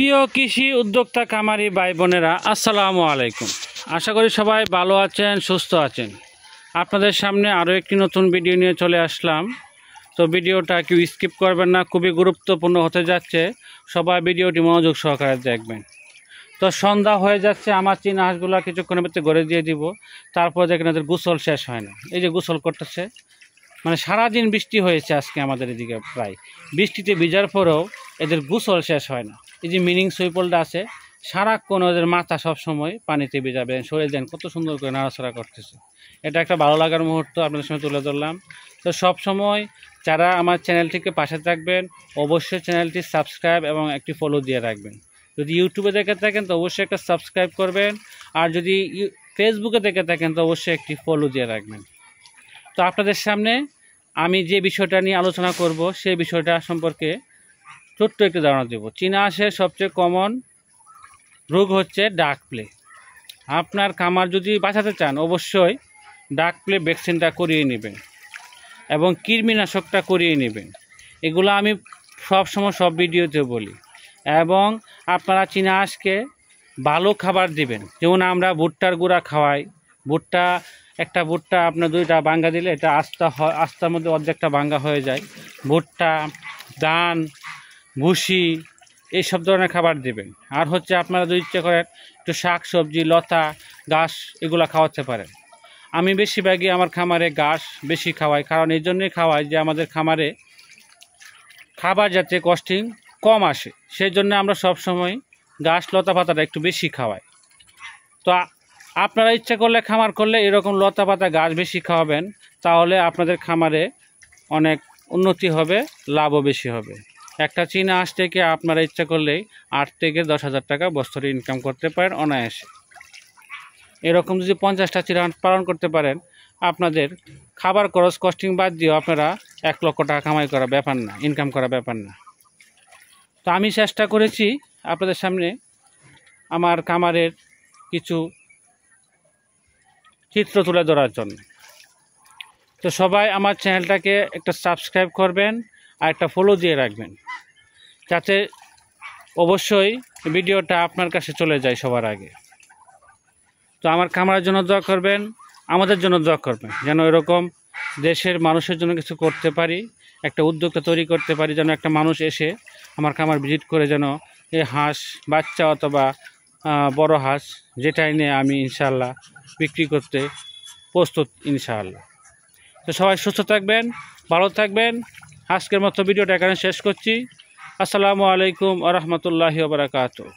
প্রিয় কৃষি উদ্যোক্তা খামারি ভাই বোনেরা, আসসালামু আলাইকুম। আশা করি সবাই ভালো আছেন, সুস্থ আছেন। আপনাদের সামনে আরও একটি নতুন ভিডিও নিয়ে চলে আসলাম। তো ভিডিওটা কেউ স্কিপ করবেন না, খুবই গুরুত্বপূর্ণ হতে যাচ্ছে। সবাই ভিডিওটি মনোযোগ সহকারে দেখবেন। তো সন্ধ্যা হয়ে যাচ্ছে, আমার চীনা হাঁসগুলো কিছুক্ষণের ভিতরে গড়ে দিয়ে দিব। তারপর দেখেন এদের গোসল শেষ হয় না, এই যে গোসল করতেছে। মানে সারাদিন বৃষ্টি হয়েছে আজকে আমাদের এদিকে, প্রায় বৃষ্টিতে ভিজার পরেও এদের গোসল শেষ হয় না। এই যে মিনিং সুইপলটা আছে, সারাক্ষণ ওদের মাথা সবসময় পানিতে ভিজাবে, শরীর দেন কত সুন্দর করে নাড়াচাড়া করতেছে। এটা একটা ভালো লাগার মুহূর্ত আপনাদের সঙ্গে তুলে ধরলাম। তো সবসময় যারা আমার চ্যানেলটিকে পাশে থাকবেন, অবশ্যই চ্যানেলটি সাবস্ক্রাইব এবং একটি ফলো দিয়ে রাখবেন। যদি ইউটিউবে দেখে থাকেন তো অবশ্যই একটা সাবস্ক্রাইব করবেন, আর যদি ফেসবুকে দেখে থাকেন তো অবশ্যই একটি ফলো দিয়ে রাখবেন। তো আপনাদের সামনে আমি যে বিষয়টা নিয়ে আলোচনা করব সেই বিষয়টা সম্পর্কে ছোট্ট একটু ধারণা দেব। চীনা হাঁসের সবচেয়ে কমন রোগ হচ্ছে ডাক প্লে। আপনার খামার যদি বাঁচাতে চান অবশ্যই ডাক প্লে ভ্যাকসিনটা করিয়ে নেবেন এবং কৃমিনাশকটা করিয়ে নেবেন। এগুলো আমি সবসময় সব ভিডিওতে বলি। এবং আপনারা চীনা হাঁসকে ভালো খাবার দিবেন, যেমন আমরা ভুট্টার গুঁড়া খাওয়াই। একটা ভুট্টা আপনার দুইটা ভাঙ্গা দিলে এটা আস্তার মধ্যে অর্ধেকটা ভাঙ্গা হয়ে যায়। ভুট্টা, ধান, ভুসি এইসব ধরনের খাবার দেবেন। আর হচ্ছে আপনারা যদি ইচ্ছে করেন একটু শাক সবজি, লতা, ঘাস এগুলো খাওয়াতে পারেন। আমি বেশিরভাগই আমার খামারে ঘাস বেশি খাওয়াই, কারণ এই জন্যই খাওয়াই যে আমাদের খামারে খাবার যাতে কস্টিং কম আসে, সেই জন্য আমরা সবসময় ঘাস লতা পাতাটা একটু বেশি খাওয়াই। তো আপনারা ইচ্ছা করলে খামার করলে এরকম লতা পাতা ঘাস বেশি খাওয়াবেন, তাহলে আপনাদের খামারে অনেক উন্নতি হবে, লাভও বেশি হবে। একটা চীনা হাঁস থেকে আপনারা ইচ্ছা করলেই 8 থেকে 10,000 টাকা বছরে ইনকাম করতে পারেন অনায়াসে। এরকম যদি 50টা চীনা হাঁস পালন করতে পারেন, আপনাদের খাবার খরচ কস্টিং বাদ দিয়েও আপনারা 1 লক্ষ টাকা কামাই করা ব্যাপার না, ইনকাম করা ব্যাপার না। তো আমি চেষ্টা করেছি আপনাদের সামনে আমার খামারের কিছু চিত্র তুলে ধরার জন্য। তো সবাই আমার চ্যানেলটাকে একটা সাবস্ক্রাইব করবেন আর একটা ফলো দিয়ে রাখবেন, যাতে অবশ্যই ভিডিওটা আপনার কাছে চলে যায় সবার আগে। তো আমার খামারের জন্য দোয়া করবেন, আমাদের জন্য দোয়া করবেন, যেন এরকম দেশের মানুষের জন্য কিছু করতে পারি, একটা উদ্যোক্তা তৈরি করতে পারি, যেন একটা মানুষ এসে আমার খামার ভিজিট করে যেন এই হাঁস বাচ্চা অথবা বড় হাঁস যেটাই নিয়ে আমি ইনশাআল্লাহ বিক্রি করতে প্রস্তুত ইনশাআল্লাহ। তো সবাই সুস্থ থাকবেন, ভালো থাকবেন। আজকের মতো ভিডিওটা এখানে শেষ করছি। আসসালামু আলাইকুম ওয়া রাহমাতুল্লাহি ওয়া বারাকাতুহু।